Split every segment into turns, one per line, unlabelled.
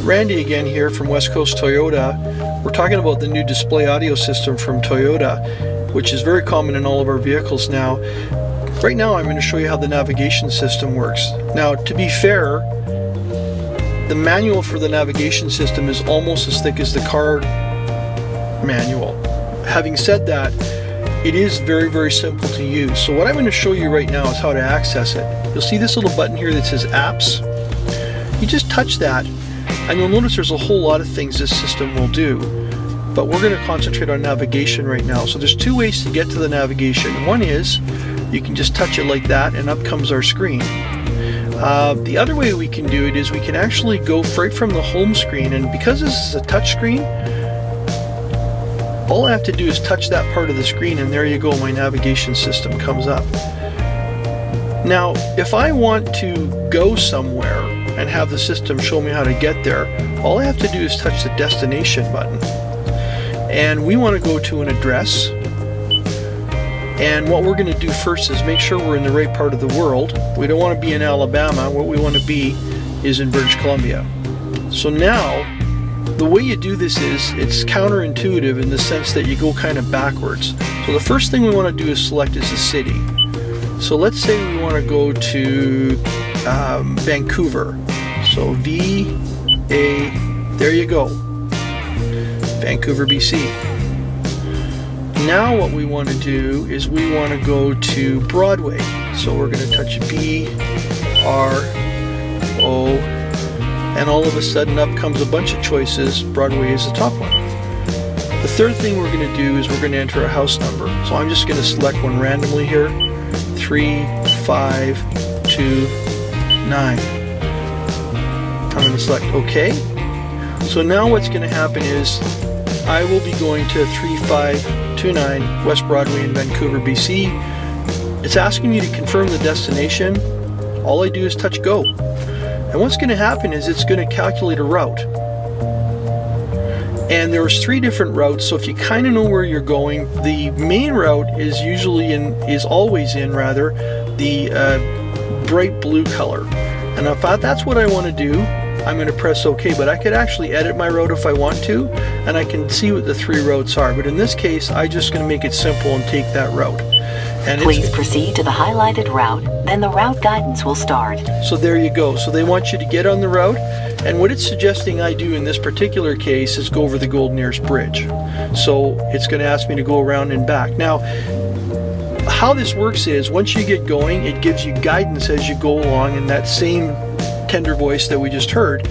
Randy again here from West Coast Toyota. We're talking about the new display audio system from Toyota, which is very common in all of our vehicles now. Right now I'm going to show you how the navigation system works. Now, to be fair, the manual for the navigation system is almost as thick as the car manual. Having said that, it is very, very simple to use. So what I'm going to show you right now is how to access it. You'll see this little button here that says Apps. You just touch that, and you'll notice there's a whole lot of things this system will do. But we're going to concentrate on navigation right now. So there's two ways to get to the navigation. One is you can just touch it like that, and up comes our screen. The other way we can do it is we can actually go right from the home screen, and because this is a touch screen, all I have to do is touch that part of the screen, and there you go, my navigation system comes up. Now, if I want to go somewhere and have the system show me how to get there, all I have to do is touch the destination button. And we want to go to an address. And what we're going to do first is make sure we're in the right part of the world. We don't want to be in Alabama. What we want to be is in British Columbia. So now, the way you do this is, it's counterintuitive in the sense that you go kind of backwards. So the first thing we want to do is select is a city. So let's say we want to go to Vancouver. So V-A, there you go, Vancouver, BC. Now what we want to do is we want to go to Broadway. So we're going to touch B-R-O, and all of a sudden up comes a bunch of choices. Broadway is the top one. The third thing we're going to do is we're going to enter a house number. So I'm just going to select one randomly here. 3529. I'm going to select OK. So now what's going to happen is I will be going to 3529 West Broadway in Vancouver, BC. It's asking me to confirm the destination. All I do is touch go. And what's going to happen is it's going to calculate a route. And there's 3 different routes, so if you kind of know where you're going, the main route is always in the bright blue color. And if that's what I want to do, I'm going to press OK. But I could actually edit my route if I want to, and I can see what the 3 routes are. But in this case, I'm just going to make it simple and take that route. And
please proceed to the highlighted route, then the route guidance will start.
So there you go. So they want you to get on the route, and what it's suggesting I do in this particular case is go over the Golden Ears Bridge. So it's going to ask me to go around and back. Now, how this works is once you get going, it gives you guidance as you go along in that same tender voice that we just heard.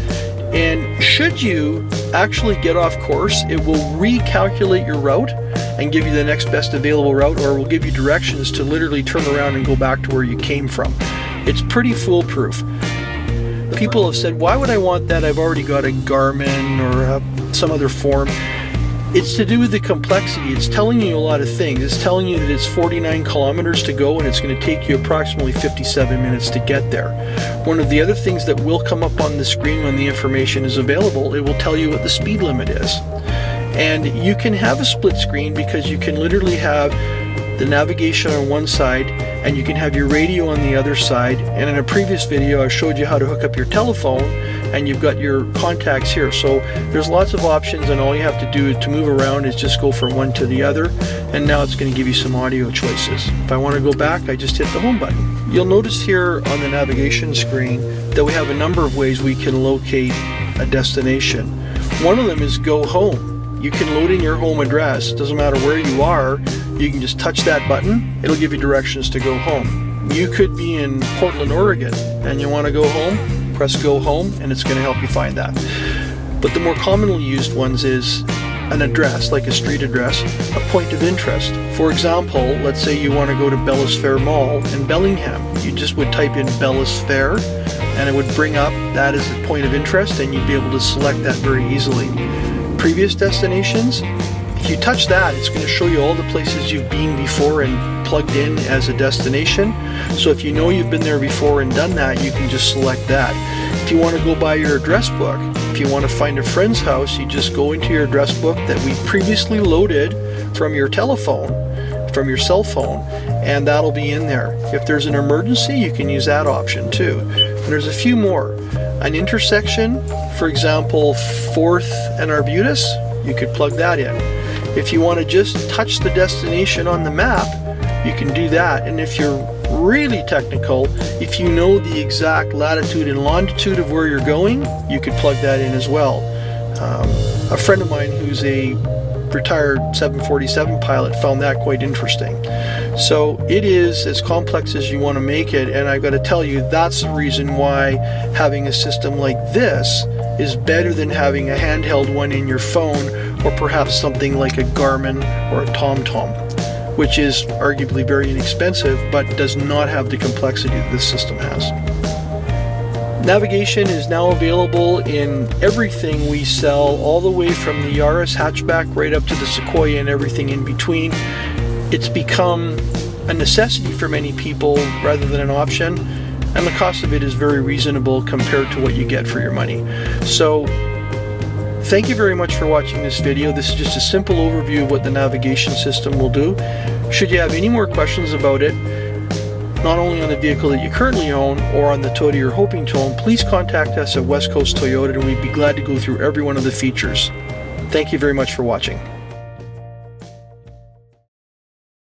And should you actually get off course, it will recalculate your route and give you the next best available route, or will give you directions to literally turn around and go back to where you came from. It's pretty foolproof. People have said, why would I want that? I've already got a Garmin or some other form. It's to do with the complexity. It's telling you a lot of things. It's telling you that it's 49 kilometers to go, and it's going to take you approximately 57 minutes to get there. One of the other things that will come up on the screen when the information is available, it will tell you what the speed limit is. And you can have a split screen because you can literally have the navigation on one side and you can have your radio on the other side. And in a previous video I showed you how to hook up your telephone, and you've got your contacts here. So there's lots of options, and all you have to do to move around is just go from one to the other. And now it's going to give you some audio choices. If I want to go back, I just hit the home button. You'll notice here on the navigation screen that we have a number of ways we can locate a destination. One of them is go home. You can load in your home address. It doesn't matter where you are. You can just touch that button. It'll give you directions to go home. You could be in Portland, Oregon, and you want to go home. Press go home, and it's going to help you find that. But the more commonly used ones is an address, like a street address, a point of interest. For example, let's say you want to go to Bellis Fair Mall in Bellingham. You just would type in Bellis Fair, and it would bring up that as a point of interest, and you'd be able to select that very easily. Previous destinations, if you touch that, it's going to show you all the places you've been before and plugged in as a destination. So if you know you've been there before and done that, you can just select that. If you want to go by your address book, if you want to find a friend's house, you just go into your address book that we previously loaded from your telephone, from your cell phone, and that'll be in there. If there's an emergency, you can use that option too. And there's a few more. An intersection, for example, 4th and Arbutus, you could plug that in. If you want to just touch the destination on the map, you can do that. And if you're really technical, if you know the exact latitude and longitude of where you're going, you could plug that in as well. A friend of mine who's a retired 747 pilot found that quite interesting. So it is as complex as you want to make it, and I've got to tell you, that's the reason why having a system like this is better than having a handheld one in your phone, or perhaps something like a Garmin or a TomTom, which is arguably very inexpensive but does not have the complexity that this system has. Navigation is now available in everything we sell, all the way from the Yaris hatchback right up to the Sequoia and everything in between. It's become a necessity for many people rather than an option, and the cost of it is very reasonable compared to what you get for your money. So thank you very much for watching this video. This is just a simple overview of what the navigation system will do. Should you have any more questions about it, not only on the vehicle that you currently own or on the Toyota you're hoping to own, please contact us at West Coast Toyota and we'd be glad to go through every one of the features. Thank you very much for watching.